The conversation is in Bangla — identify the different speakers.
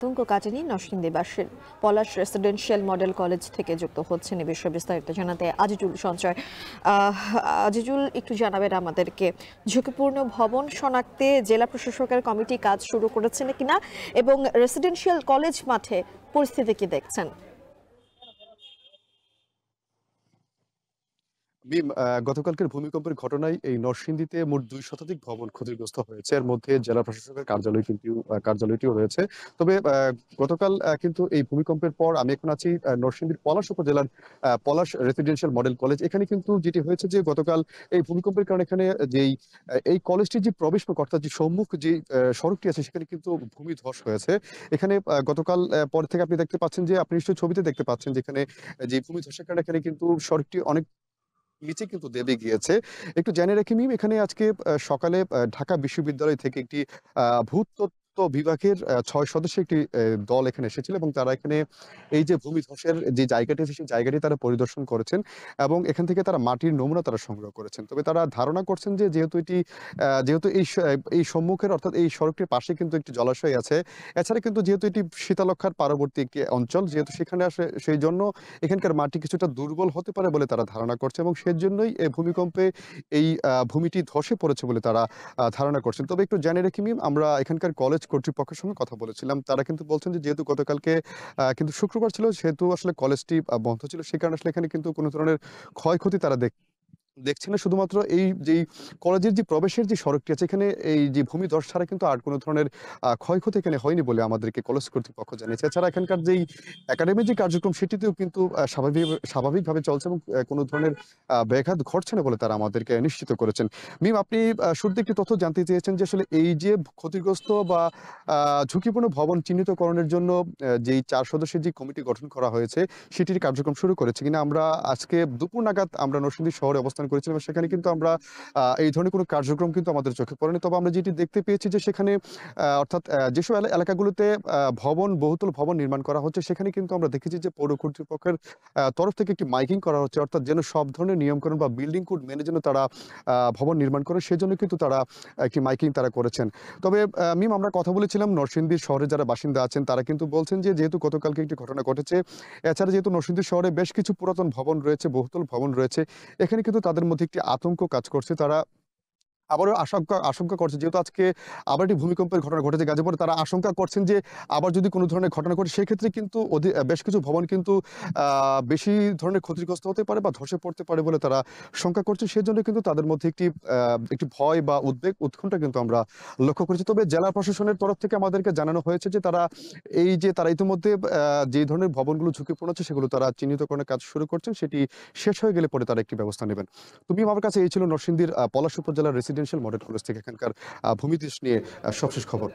Speaker 1: আতঙ্ক কাটেনি নরসিংদীবাসীর। পলাশ রেসিডেন্সিয়াল মডেল কলেজ থেকে যুক্ত হচ্ছেন এ বিষয়ে বিস্তারিত জানাতে আজিজুল সঞ্চয়। আজিজুল, একটু জানাবেন আমাদেরকে ঝুঁকিপূর্ণ ভবন শনাক্তে জেলা প্রশাসকের কমিটি কাজ শুরু করেছেন কিনা, এবং রেসিডেন্সিয়াল কলেজ মাঠে পরিস্থিতি কি দেখছেন?
Speaker 2: গতকালকের ভূমিকম্পের ঘটনায় এই নরসিংদীতে মোট ২ শতাধিক ভবন ক্ষতিগ্রস্ত হয়েছে। এর মধ্যে জেলা প্রশাসকের কার্যালয়টিও রয়েছে। তবে গতকাল কিন্তু এই ভূমিকম্পের পর আমি এখন আছি নরসিংদীর পলাশ উপজেলার পলাশ রেসিডেন্সিয়াল মডেল কলেজ। এখানে কিন্তু যেটি হয়েছে যে গতকাল এই ভূমিকম্পের কারণে এখানে এই কলেজটির যে প্রবেশমুখ অর্থাৎ যে সম্মুখ যে সড়কটি আছে সেখানে কিন্তু ভূমিধস হয়েছে। এখানে গতকাল পর থেকে আপনি দেখতে পাচ্ছেন যে আপনি নিশ্চয়ই ছবিতে দেখতে পাচ্ছেন যেখানে যে ভূমিধসের কারণে এখানে কিন্তু সড়কটি অনেক নিচে কিন্তু দেবে গিয়েছে। একটু জেনে রেখে নিই, এখানে আজকে সকালে ঢাকা বিশ্ববিদ্যালয় থেকে একটি ভূতত্ত্ব বিভাগের ৬ সদস্যের একটি দল এখানে এসেছিল এবং তারা এখানে এই যে ভূমিধসের যে জায়গাটি আছে সেই জায়গাটি তারা পরিদর্শন করেছেন এবং এখান থেকে তারা মাটির নমুনা তারা সংগ্রহ করেছেন। তবে তারা ধারণা করছেন যে যেহেতু এই সম্মুখের অর্থাৎ এই সড়কটির পাশে কিন্তু একটি জলাশয় আছে। এছাড়া কিন্তু যেহেতু এটি শীতলক্ষ্যার পার্বতী একটি অঞ্চল, যেহেতু সেখানে সেইজন্য এখানকার মাটি কিছুটা দুর্বল হতে পারে বলে তারা ধারণা করছে এবং সেজন্যই এই ভূমিকম্পে এই ভূমিটি ধসে পড়েছে বলে তারা ধারণা করছেন। তবে একটু জেনে রেখে নিই, আমরা এখানকার কলেজ কর্তৃপক্ষের সঙ্গে কথা বলেছিলাম। তারা কিন্তু বলছেন যে যেহেতু গতকালকে কিন্তু শুক্রবার ছিল, সেহেতু আসলে কলেজটি বন্ধ ছিল। সে কারণে আসলে এখানে কিন্তু কোন ধরনের ক্ষয়ক্ষতি তারা দেখছি না। শুধুমাত্র এই যেই কলেজের যে প্রবেশের যে সড়কটি আছে এখানে এই যে ভূমিধস ছাড়া কিন্তু আর কোনো ধরনের ক্ষয়ক্ষতি এখানে হয়নি বলে আমাদেরকে কলেজ কর্তৃপক্ষ জানিয়েছে। এছাড়া এখানকার যেই একাডেমিক যে কার্যক্রম সেটিতেও কিন্তু স্বাভাবিকভাবে চলছে এবং কোনো ধরনের ব্যাঘাত ঘটছে না বলে তারা আমাদেরকে নিশ্চিত করেছেন। মিম, আপনি শুরুতে একটি তথ্য জানতে চেয়েছেন যে আসলে এই যে ক্ষতিগ্রস্ত বা ঝুঁকিপূর্ণ ভবন চিহ্নিতকরণের জন্য যেই ৪ সদস্যের যে কমিটি গঠন করা হয়েছে সেটির কার্যক্রম শুরু করেছে কিনা। আমরা আজকে দুপুর নাগাদ আমরা নরসিংদী শহরে অবস্থান করেছিলাম। সেখানে কিন্তু আমরা এই ধরনের কোনো কার্যক্রম কিন্তু আমাদের চোখে পড়েনি। তবে আমরা যেটি দেখতে পেয়েছি যে সেখানে অর্থাৎ যেসব এলাকাগুলোতে বহুতল ভবন নির্মাণ করা হচ্ছে সেখানে কিন্তু আমরা দেখেছি যে পৌর কর্তৃপক্ষের তরফ থেকে একটি মাইকিং করা হচ্ছে। অর্থাৎ যেন সব ধরনের নিয়মকানুন বা বিল্ডিং কোড মেনে যেন তারা ভবন নির্মাণ করে সেজন্য কিন্তু তারা একটি মাইকিং তারা করেছেন। তবে মিম, আমরা কথা বলেছিলাম নরসিংদী শহরে যারা বাসিন্দা আছেন তারা কিন্তু বলছেন যে যেহেতু গতকালকে একটি ঘটনা ঘটেছে, এছাড়া যেহেতু নরসিংদী শহরে বেশ কিছু পুরাতন ভবন রয়েছে, বহুতল ভবন রয়েছে, এখানে কিন্তু তাদের মধ্যে একটি আতঙ্ক কাজ করছে। তারা আবারও আশঙ্কা করছে যেহেতু আজকে আবার একটি ভূমিকম্পের ঘটনা ঘটেছে গাজীপুরে। তারা আশঙ্কা করছেন যে আবার যদি কোনো ধরনের ঘটনা ঘটে সেক্ষেত্রে কিন্তু বেশ কিছু ভবন কিন্তু বেশি ধরনের ক্ষতিগ্রস্ত হতে পারে বা ধসে পড়তে পারে বলে তারা শঙ্কা করছে। সেজন্য কিন্তু তাদের মধ্যে একটি ভয় বা উৎকণ্ঠা কিন্তু আমরা লক্ষ্য করেছি। তবে জেলা প্রশাসনের তরফ থেকে আমাদেরকে জানানো হয়েছে যে তারা ইতিমধ্যে যে ধরনের ভবনগুলো ঝুঁকিপূর্ণ আছে সেগুলো তারা চিহ্নিতকরণের কাজ শুরু করছেন। সেটি শেষ হয়ে গেলে পরে তারা একটি ব্যবস্থা নেবেন। তুমি আমার কাছে এই ছিল নরসিংদীর পলাশ উপজেলার রেসিডেন্সিয়াল মডেল কলেজ থেকে এখানকার ভূমিধস নিয়ে সবশেষ খবর।